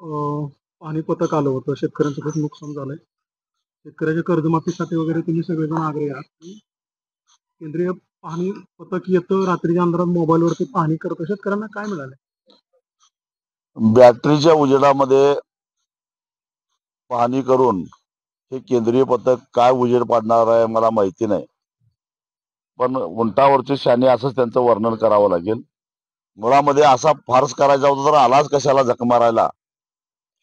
पाणी पथक आलं होतं. शेतकऱ्यांचं खूप नुकसान झालंय. शेतकऱ्याच्या कर्जमाफीसाठी वगैरे तुम्ही सगळेजण आग्रही आहात. केंद्रीय पाहणी पथक येतं, रात्रीच्या अंधारात मोबाईलवरती पाहणी करतं. शेतकऱ्यांना काय मिळालंय? बॅटरीच्या उजेडामध्ये पाहणी करून हे केंद्रीय पथक काय उजेड पाडणार आहे मला माहिती नाही, पण उंटावरचे शाणे असंच त्यांचं वर्णन करावं लागेल. मुळामध्ये असा फार्स करायचा होता तर आलाच कशाला जख मारायला,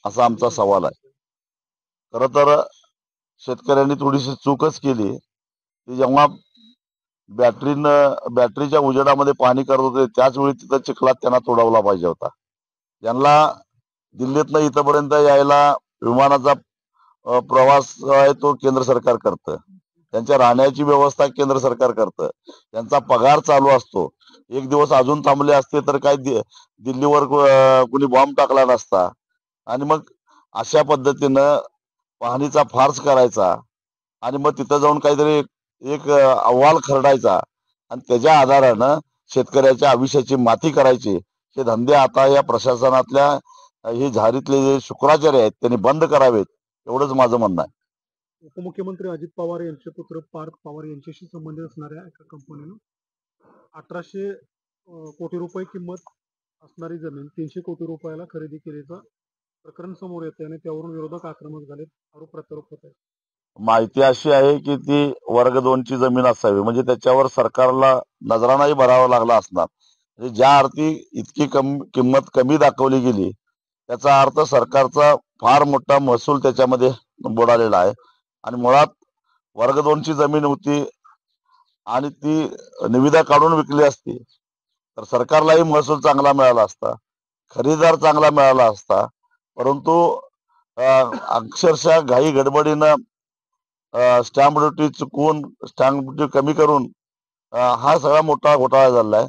असा आमचा सवाल आहे. खरं तर शेतकऱ्यांनी थोडीशी चूकच केली की जेव्हा बॅटरीच्या उजेडामध्ये पाहणी करत होते त्याच वेळी तिथं चिखलात त्यांना तोडवला पाहिजे होता. ज्यांना दिल्लीतनं इथपर्यंत यायला विमानाचा प्रवास आहे तो केंद्र सरकार करतं, त्यांच्या राहण्याची व्यवस्था केंद्र सरकार करतं, त्यांचा पगार चालू असतो. एक दिवस अजून थांबले असते तर काय दिल्लीवर कुणी बॉम्ब टाकला नसता. आणि मग अशा पद्धतीनं पाहणीचा फार्स करायचा आणि मग तिथं जाऊन काहीतरी एक अहवाल खरडायचा आणि त्याच्या आधारानं शेतकऱ्याच्या आयुष्याची माती करायची, हे धंदे आता या प्रशासनातल्या हे झारीतले जे शुक्राचार्य आहेत त्यांनी बंद करावेत, एवढंच माझं म्हणणं आहे. उपमुख्यमंत्री अजित पवार यांचे पुत्र पार्थ पवार यांच्याशी संबंधित असणाऱ्या एका कंपनीनं 1800 कोटी रुपये किंमत असणारी जमीन 300 कोटी रुपयाला खरेदी केल्याचं प्रकरण समोर येते आणि त्यावरून विरोधक आक्रमक झालेत, आरोप प्रत्यारोप होत आहेत. माहिती अशी आहे की ती वर्ग 2 ची जमीन असावी, म्हणजे त्याच्यावर सरकारला नजरानाही भरावा लागला असणार. म्हणजे ज्या अर्थी इतकी किंमत कमी दाखवली गेली त्याचा अर्थ सरकारचा फार मोठा महसूल त्याच्यामध्ये बुडालेला आहे. आणि मुळात वर्ग 2 ची जमीन होती आणि ती निविदा काढून विकली असती तर सरकारलाही महसूल चांगला मिळाला असता, खरेदीदार चांगला मिळाला असता. परंतु अक्षरशः घाई गडबडीनं स्टॅम्प ड्युटी चुकवून स्टॅम्प ड्युटी कमी करून हा सगळा मोठा घोटाळा झालेला आहे.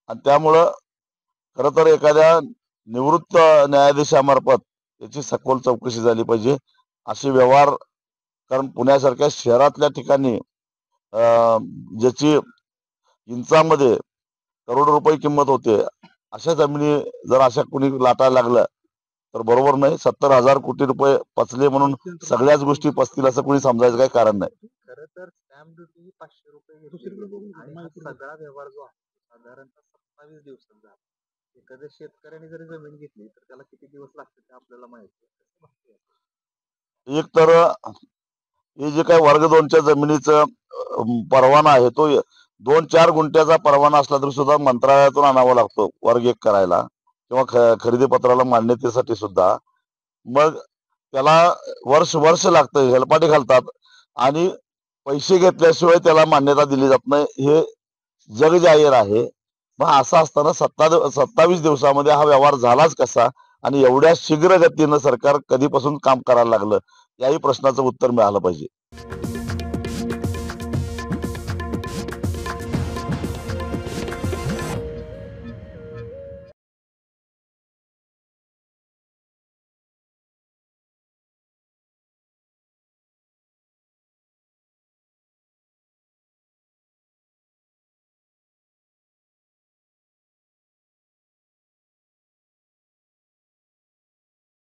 आणि त्यामुळं खरं तर एखाद्या निवृत्त न्यायाधीशामार्फत याची सखोल चौकशी झाली पाहिजे. असे व्यवहार, कारण पुण्यासारख्या शहरातल्या ठिकाणी ज्याची इंचामध्ये करोड रुपये किंमत होते अशा जमिनी जर अशा कुणी लाटायला लागलं तर बरोबर नाही. 70,000 कोटी रुपये पचले म्हणून सगळ्याच गोष्टी पचतील असं कोणी समजायचं काही कारण नाही. खरं तर स्टॅम्प ड्युटी ही 500 रुपये घेतली आणि हा सगळा व्यवहार जो आहे साधारणतः 27 दिवसात झाला. एखाद्या शेतकऱ्याने जरी जमीन घेतली तर त्याला किती दिवस लागतात ते आपल्याला माहिती आहे. एक तर हे जे काही वर्ग 2च्या जमिनीचं परवाना आहे तो 2-4 गुंठ्याचा परवाना असला तरी सुद्धा मंत्रालयातून आणावा लागतो वर्ग 1 करायला किंवा खरेदी पत्राला मान्यतेसाठी सुद्धा. मग त्याला वर्ष लागतं, हेलपाटे घालतात आणि पैसे घेतल्याशिवाय त्याला मान्यता दिली जात नाही, हे जग जाहीर आहे. मग असं असताना 27 दिवसामध्ये हा व्यवहार झालाच कसा आणि एवढ्या शीघ्र गतीनं सरकार कधीपासून काम करायला लागलं, याही प्रश्नाचं उत्तर मिळालं पाहिजे.